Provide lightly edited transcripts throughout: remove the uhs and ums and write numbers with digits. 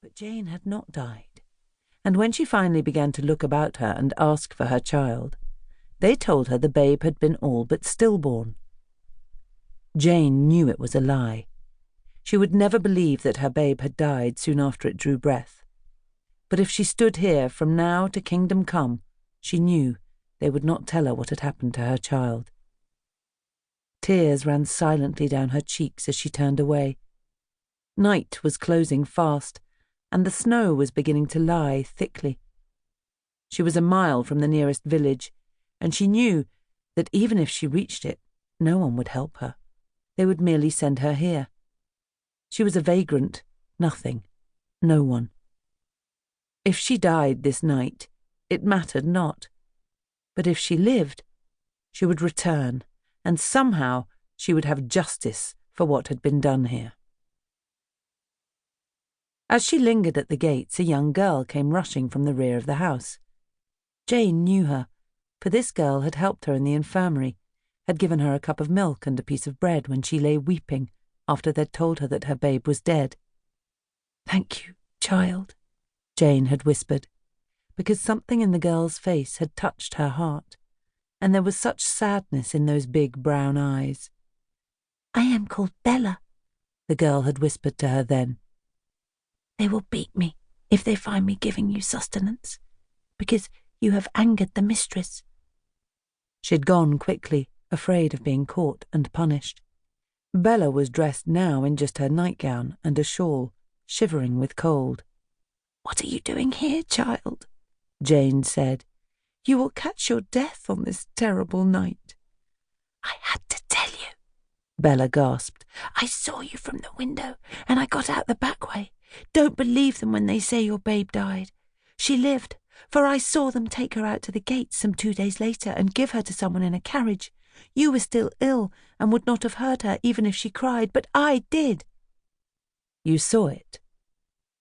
But Jane had not died, and when she finally began to look about her and ask for her child, they told her the babe had been all but stillborn. Jane knew it was a lie. She would never believe that her babe had died soon after it drew breath. But if she stood here from now to kingdom come, she knew they would not tell her what had happened to her child. Tears ran silently down her cheeks as she turned away. Night was closing fast, and the snow was beginning to lie thickly. She was a mile from the nearest village, and she knew that even if she reached it, no one would help her. They would merely send her here. She was a vagrant, nothing, no one. If she died this night, it mattered not. But if she lived, she would return, and somehow she would have justice for what had been done here. As she lingered at the gates, a young girl came rushing from the rear of the house. Jane knew her, for this girl had helped her in the infirmary, had given her a cup of milk and a piece of bread when she lay weeping after they'd told her that her babe was dead. "Thank you, child," Jane had whispered, because something in the girl's face had touched her heart, and there was such sadness in those big brown eyes. "I am called Bella," the girl had whispered to her then. "They will beat me if they find me giving you sustenance, because you have angered the mistress." She'd gone quickly, afraid of being caught and punished. Bella was dressed now in just her nightgown and a shawl, shivering with cold. "What are you doing here, child?" Jane said. "You will catch your death on this terrible night." "I had to tell you," Bella gasped. "I saw you from the window, and I got out the back way. Don't believe them when they say your babe died. She lived, for I saw them take her out to the gates some 2 days later and give her to someone in a carriage. You were still ill and would not have heard her even if she cried, but I did." "You saw it?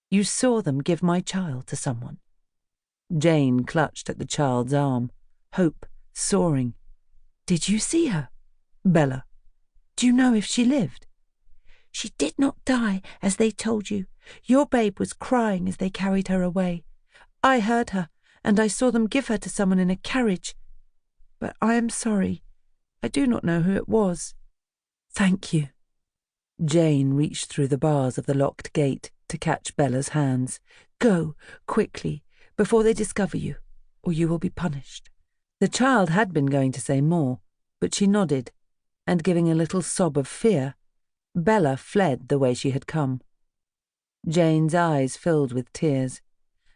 You saw them give my child to someone?" Jane clutched at the child's arm, hope soaring. "Did you see her, Bella? Do you know if she lived?" "She did not die, as they told you. Your babe was crying as they carried her away. I heard her, and I saw them give her to someone in a carriage. But I am sorry. I do not know who it was." "Thank you." Jane reached through the bars of the locked gate to catch Bella's hands. "Go, quickly, before they discover you, or you will be punished." The child had been going to say more, but she nodded, and giving a little sob of fear, Bella fled the way she had come. Jane's eyes filled with tears,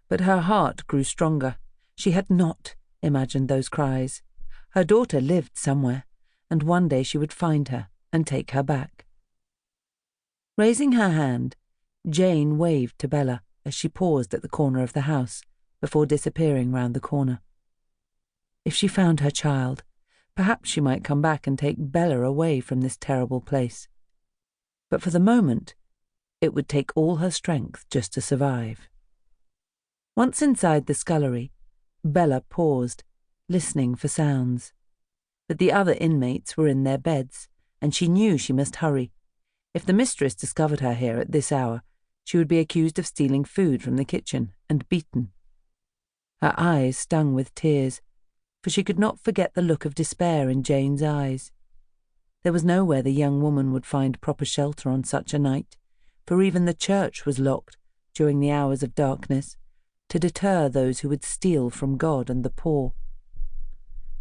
but her heart grew stronger. She had not imagined those cries. Her daughter lived somewhere, and one day she would find her and take her back. Raising her hand, Jane waved to Bella as she paused at the corner of the house before disappearing round the corner. If she found her child, perhaps she might come back and take Bella away from this terrible place. But for the moment, it would take all her strength just to survive. Once inside the scullery, Bella paused, listening for sounds. But the other inmates were in their beds, and she knew she must hurry. If the mistress discovered her here at this hour, she would be accused of stealing food from the kitchen and beaten. Her eyes stung with tears, for she could not forget the look of despair in Jane's eyes. There was nowhere the young woman would find proper shelter on such a night, for even the church was locked during the hours of darkness, to deter those who would steal from God and the poor.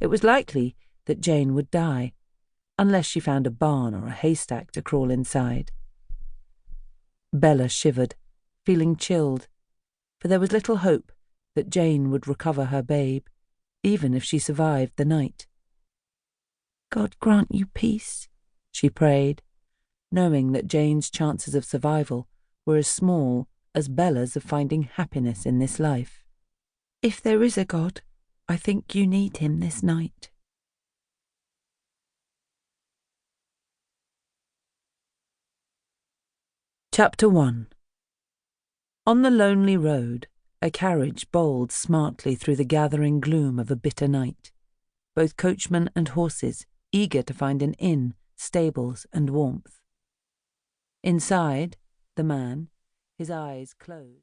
It was likely that Jane would die, unless she found a barn or a haystack to crawl inside. Bella shivered, feeling chilled, for there was little hope that Jane would recover her babe, even if she survived the night. "God grant you peace," she prayed, knowing that Jane's chances of survival were as small as Bella's of finding happiness in this life. "If there is a God, I think you need him this night." Chapter 1. On the lonely road, a carriage bowled smartly through the gathering gloom of a bitter night, both coachman and horses eager to find an inn, stables, and warmth. Inside, the man, his eyes closed.